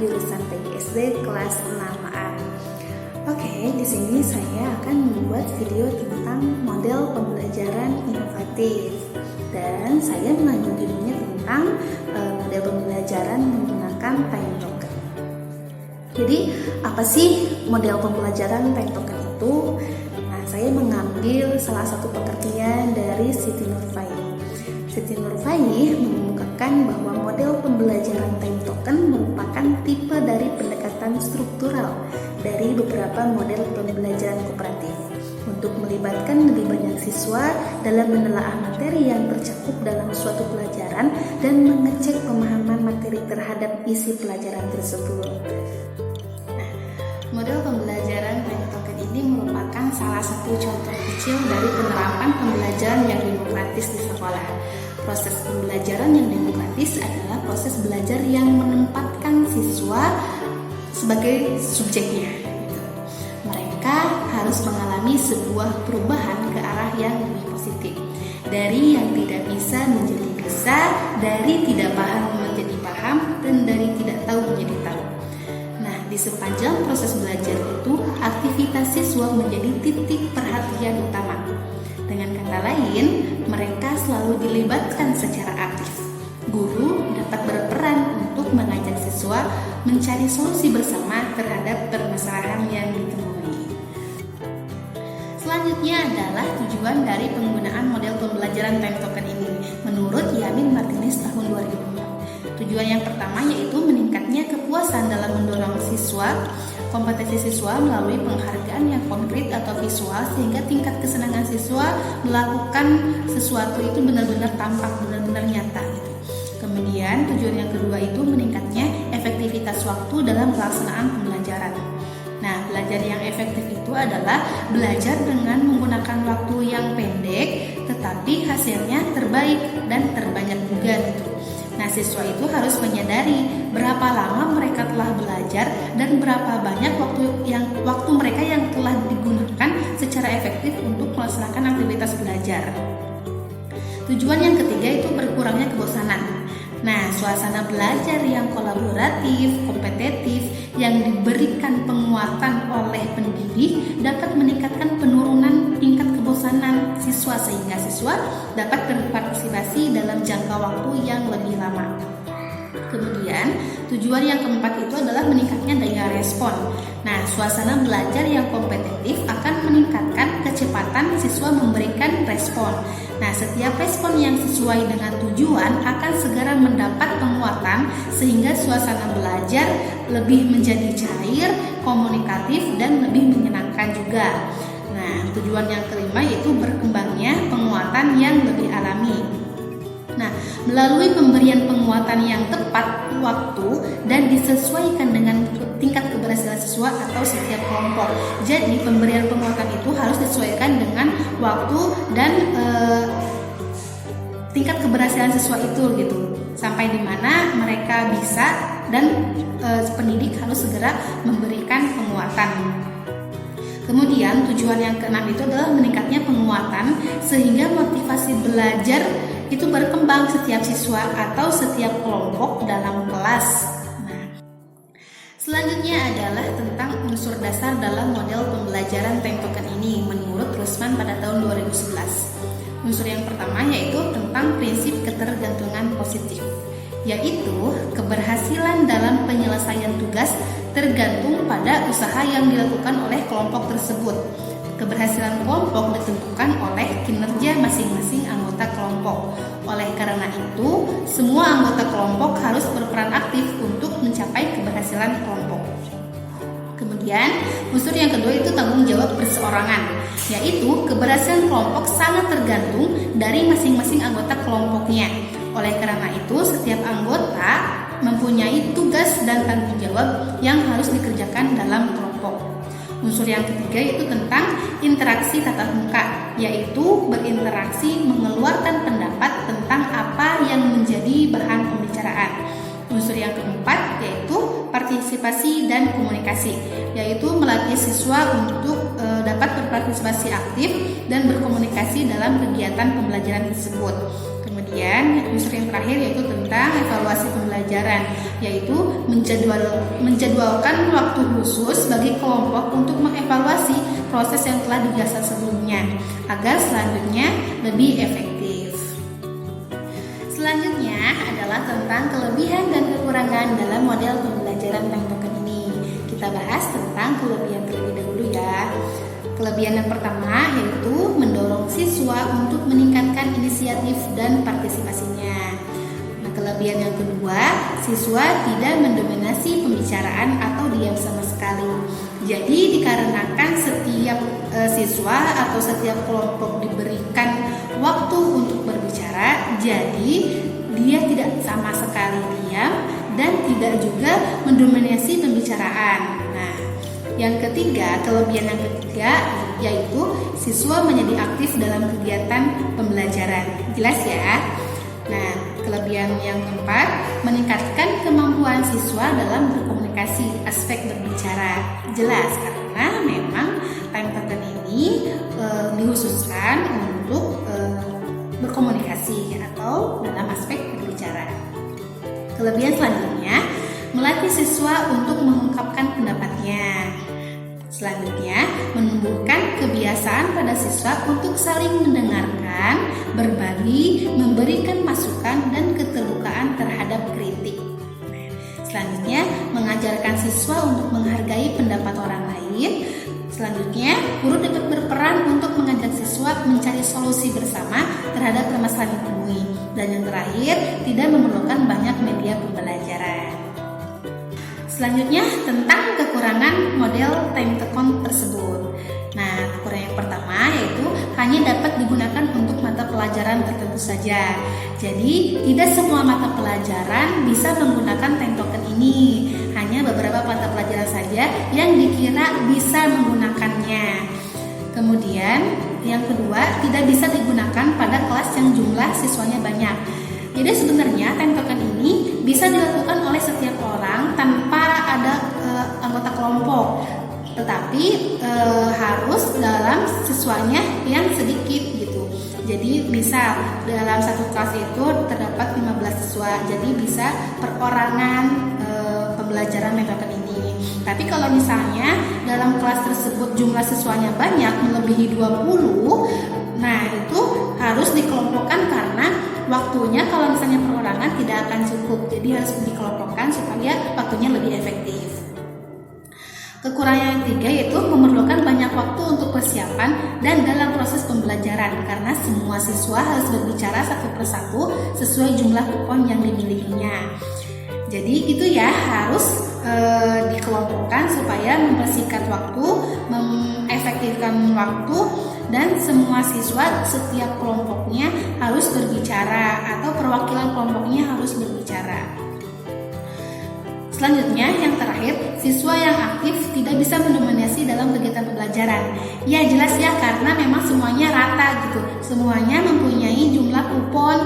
jurusan PGSD kelas 6A. Oke, di sini saya akan membuat video tentang model pembelajaran inovatif dan saya mengambil judulnya tentang model pembelajaran menggunakan time token. Jadi, apa sih model pembelajaran time token itu? Nah, saya mengambil salah satu pengertian dari Siti Nurfaih. Siti Nurfaih mengemukakan bahwa model pembelajaran time token merupakan tipe dari pendekatan struktural dari beberapa model pembelajaran kooperatif untuk melibatkan lebih banyak siswa dalam menelaah materi yang tercakup dalam suatu pelajaran dan mengecek pemahaman materi terhadap isi pelajaran tersebut. Nah, model pembelajaran time token ini merupakan salah satu contoh kecil dari penerapan pembelajaran yang demokratis di sekolah. Proses pembelajaran yang demokratis adalah proses belajar yang menempatkan siswa sebagai subjeknya. Mereka harus mengalami sebuah perubahan ke arah yang lebih positif, dari yang tidak bisa menjadi bisa, dari tidak paham menjadi paham, dan dari tidak tahu menjadi tahu. Nah, di sepanjang proses belajar itu, aktivitas siswa menjadi titik perhatian utama. Dengan kata lain, mereka selalu dilibatkan secara aktif. Guru dapat berperan untuk mengajak siswa mencari solusi bersama terhadap permasalahan yang ditemui. Selanjutnya adalah tujuan dari penggunaan model pembelajaran time token ini menurut Yamin Martinez tahun 2004. Tujuan yang pertama yaitu meningkatnya kepuasan dalam mendorong siswa, kompetensi siswa melalui penghargaan yang konkret atau visual sehingga tingkat kesenangan siswa melakukan sesuatu itu benar-benar tampak, benar-benar nyata gitu. Kemudian tujuan yang kedua itu meningkatnya efektivitas waktu dalam pelaksanaan pembelajaran. Nah, belajar yang efektif itu adalah belajar dengan menggunakan waktu yang pendek tetapi hasilnya terbaik dan terbanyak juga gitu. Nah, siswa itu harus menyadari berapa lama mereka telah belajar dan berapa banyak waktu mereka yang telah digunakan secara efektif untuk melaksanakan aktivitas belajar. Tujuan yang ketiga itu berkurangnya kebosanan. Nah, suasana belajar yang kolaboratif, kompetitif, yang diberikan penguatan oleh pendidik dapat meningkatkan penurunan tingkat kebosanan siswa sehingga siswa dapat berpartisipasi dalam jangka waktu yang lebih lama. Kemudian, tujuan yang keempat itu adalah meningkatnya daya respon. Nah, suasana belajar yang kompetitif akan meningkatkan kecepatan siswa memberikan respon. Nah, setiap respon yang sesuai dengan tujuan akan segera mendapat penguatan sehingga suasana belajar lebih menjadi cair, komunikatif, dan lebih menyenangkan juga. Nah, tujuan yang kelima yaitu berkembangnya penguatan yang lebih alami. Nah, melalui pemberian penguatan yang tepat waktu dan disesuaikan dengan tingkat keberhasilan siswa atau setiap kelompok. Jadi, pemberian penguatan itu harus disesuaikan dengan waktu dan tingkat keberhasilan siswa itu gitu. Sampai di mana mereka bisa dan pendidik harus segera memberikan penguatan. Kemudian, tujuan yang keenam itu adalah meningkatnya penguatan sehingga motivasi belajar itu berkembang setiap siswa atau setiap kelompok dalam kelas. Nah, selanjutnya adalah tentang unsur dasar dalam model pembelajaran time token ini menurut Rusman pada tahun 2011. Unsur yang pertama yaitu tentang prinsip ketergantungan positif, yaitu keberhasilan dalam penyelesaian tugas tergantung pada usaha yang dilakukan oleh kelompok tersebut. Keberhasilan kelompok ditentukan oleh kinerja masing-masing anggota kelompok. Oleh karena itu, semua anggota kelompok harus berperan aktif untuk mencapai keberhasilan kelompok. Kemudian, unsur yang kedua itu tanggung jawab perseorangan, yaitu keberhasilan kelompok sangat tergantung dari masing-masing anggota kelompoknya. Oleh karena itu, setiap anggota mempunyai tugas dan tanggung jawab yang harus dikerjakan dalam kelompok. Unsur yang ketiga yaitu tentang interaksi tatap muka, yaitu berinteraksi mengeluarkan pendapat tentang apa yang menjadi bahan pembicaraan. Unsur yang keempat yaitu partisipasi dan komunikasi, yaitu melatih siswa untuk dapat berpartisipasi aktif dan berkomunikasi dalam kegiatan pembelajaran tersebut. Kemudian Kemudian unsur yang terakhir yaitu tentang evaluasi pembelajaran, yaitu menjadwalkan waktu khusus bagi kelompok untuk mengevaluasi proses yang telah digagas sebelumnya agar selanjutnya lebih efektif. Selanjutnya adalah tentang kelebihan dan kekurangan dalam model pembelajaran time token ini. Kita bahas tentang kelebihan terlebih dahulu ya. Kelebihan yang pertama yaitu mendorong siswa untuk meningkatkan inisiatif dan partisipasinya. Nah, kelebihan yang kedua, siswa tidak mendominasi pembicaraan atau diam sama sekali. Jadi dikarenakan setiap siswa atau setiap kelompok diberikan waktu untuk berbicara, jadi dia tidak sama sekali diam dan tidak juga mendominasi pembicaraan. Nah, yang ketiga, kelebihan yang ketiga yaitu siswa menjadi aktif dalam kegiatan pembelajaran. Jelas ya? Nah, kelebihan yang keempat, meningkatkan kemampuan siswa dalam berkomunikasi, aspek berbicara. Jelas, karena memang time token ini dikhususkan untuk berkomunikasi atau dalam aspek berbicara. Kelebihan selanjutnya, melatih siswa untuk mengungkapkan pendapatnya. Selanjutnya, menumbuhkan kebiasaan pada siswa untuk saling mendengarkan, berbagi, memberikan masukan, dan keterbukaan terhadap kritik. Selanjutnya, mengajarkan siswa untuk menghargai pendapat orang lain. Selanjutnya, guru dapat berperan untuk mengajak siswa mencari solusi bersama terhadap permasalahan yang ditemui. Dan yang terakhir, tidak memerlukan banyak media pembelajaran. Selanjutnya tentang kekurangan model time token tersebut. Nah, kekurangan yang pertama yaitu hanya dapat digunakan untuk mata pelajaran tertentu saja. Jadi, tidak semua mata pelajaran bisa menggunakan time token ini. Hanya beberapa mata pelajaran saja yang dikira bisa menggunakannya. Kemudian, yang kedua, tidak bisa digunakan pada kelas yang jumlah siswanya banyak. Jadi sebenarnya time token ini bisa dilakukan oleh setiap orang tanpa ada anggota kelompok, tetapi harus dalam siswanya yang sedikit gitu. Jadi misal dalam satu kelas itu terdapat 15 siswa, jadi bisa perorangan pembelajaran time token ini. Tapi kalau misalnya dalam kelas tersebut jumlah siswanya banyak melebihi 20, nah itu harus dikelompokkan karena waktunya kalau misalnya perorangan tidak akan cukup, jadi harus dikelompokkan supaya waktunya lebih efektif. Kekurangan yang ketiga yaitu memerlukan banyak waktu untuk persiapan dan dalam proses pembelajaran karena semua siswa harus berbicara satu persatu sesuai jumlah kupon yang dimilikinya. Jadi itu ya harus dikelompokkan supaya mempersingkat waktu, mengefektifkan waktu, dan semua siswa setiap kelompoknya harus berbicara atau perwakilan kelompoknya harus berbicara. Selanjutnya yang terakhir, siswa yang aktif tidak bisa mendominasi dalam kegiatan pembelajaran. Ya jelas ya, karena memang semuanya rata gitu, semuanya mempunyai jumlah kupon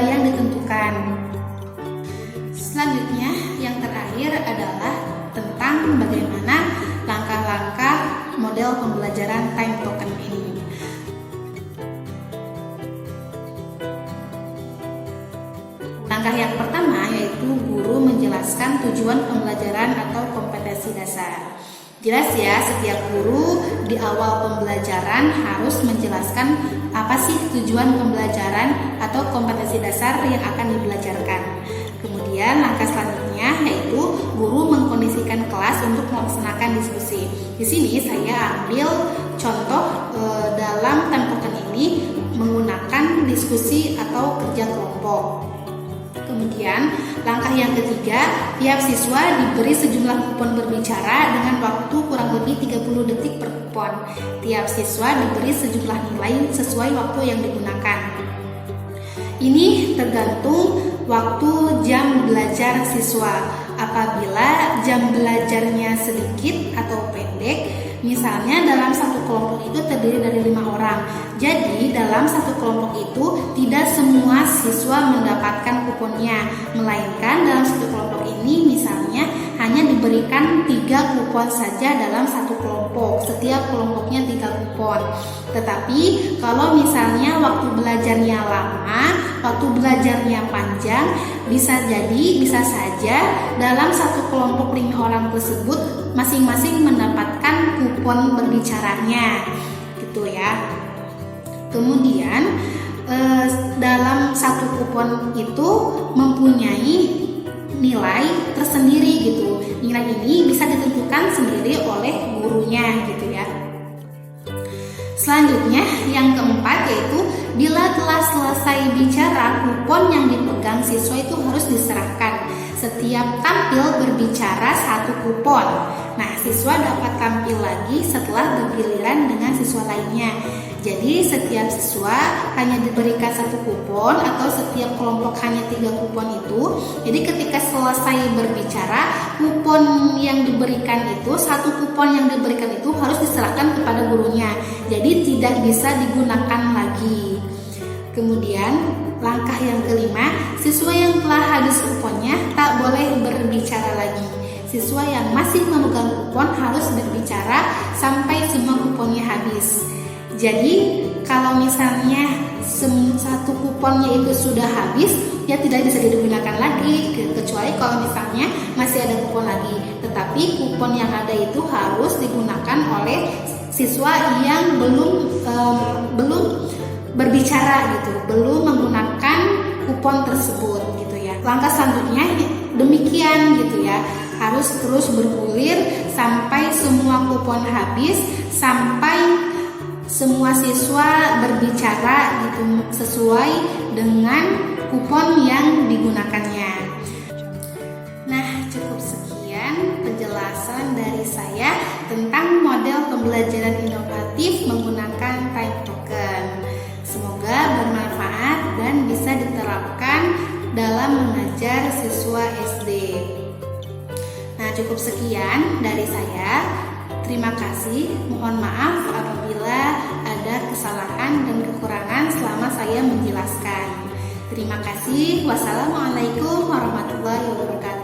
yang ditentukan. Selanjutnya yang terakhir adalah tentang bagaimana langkah-langkah model pembelajaran time token ini. Langkah yang pertama yaitu guru menjelaskan tujuan pembelajaran atau kompetensi dasar. Jelas ya, setiap guru di awal pembelajaran harus menjelaskan apa sih tujuan pembelajaran atau kompetensi dasar yang akan dibelajarkan. Kemudian langkah selanjutnya yaitu guru mengkondisikan kelas untuk melaksanakan diskusi. Di sini saya ambil contoh dalam time token ini menggunakan diskusi atau kerja kelompok. Kemudian langkah yang ketiga, tiap siswa diberi sejumlah kupon berbicara dengan waktu kurang lebih 30 detik per kupon. Tiap siswa diberi sejumlah nilai sesuai waktu yang digunakan. Ini tergantung waktu jam belajar siswa. Apabila jam belajarnya sedikit atau pendek, misalnya dalam satu kelompok itu terdiri dari 5 orang. Jadi dalam satu kelompok itu tidak semua siswa mendapatkan kuponnya, melainkan dalam satu kelompok ini misalnya hanya diberi diberikan 3 kupon saja dalam satu kelompok. Setiap kelompoknya 3 kupon. Tetapi kalau misalnya waktu belajarnya lama, waktu belajarnya panjang, bisa saja dalam satu kelompok 5 orang tersebut masing-masing mendapatkan kupon berbicaranya, gitu ya. Kemudian dalam satu kupon itu mempunyai nilai tersendiri gitu. Nilai ini bisa ditentukan sendiri oleh gurunya gitu ya. Selanjutnya yang keempat yaitu bila telah selesai bicara, kupon yang dipegang siswa itu harus diserahkan. Setiap tampil berbicara 1 kupon. Nah, siswa dapat tampil lagi setelah bergiliran dengan siswa lainnya. Jadi setiap siswa hanya diberikan 1 kupon atau setiap kelompok hanya 3 kupon itu. Jadi ketika selesai berbicara, kupon yang diberikan itu, 1 kupon yang diberikan itu harus diserahkan kepada gurunya. Jadi tidak bisa digunakan lagi. Kemudian langkah yang kelima, siswa yang telah habis kuponnya tak boleh berbicara lagi. Siswa yang masih memegang kupon harus berbicara sampai semua kuponnya habis. Jadi kalau misalnya satu kuponnya itu sudah habis, ya tidak bisa digunakan lagi, kecuali kalau misalnya masih ada kupon lagi. Tetapi kupon yang ada itu harus digunakan oleh siswa yang belum berbicara gitu, belum menggunakan kupon tersebut gitu ya. Langkah selanjutnya demikian gitu ya, harus terus bergulir sampai semua kupon habis, sampai semua siswa berbicara gitu sesuai dengan kupon yang digunakannya. Nah, cukup sekian penjelasan dari saya tentang model pembelajaran inovatif menggunakan time token. Semoga bermanfaat dan bisa diterapkan dalam mengajar siswa SD. Nah, cukup sekian dari saya. Terima kasih. Mohon maaf apabila ada kesalahan dan kekurangan selama saya menjelaskan. Terima kasih. Wassalamualaikum warahmatullahi wabarakatuh.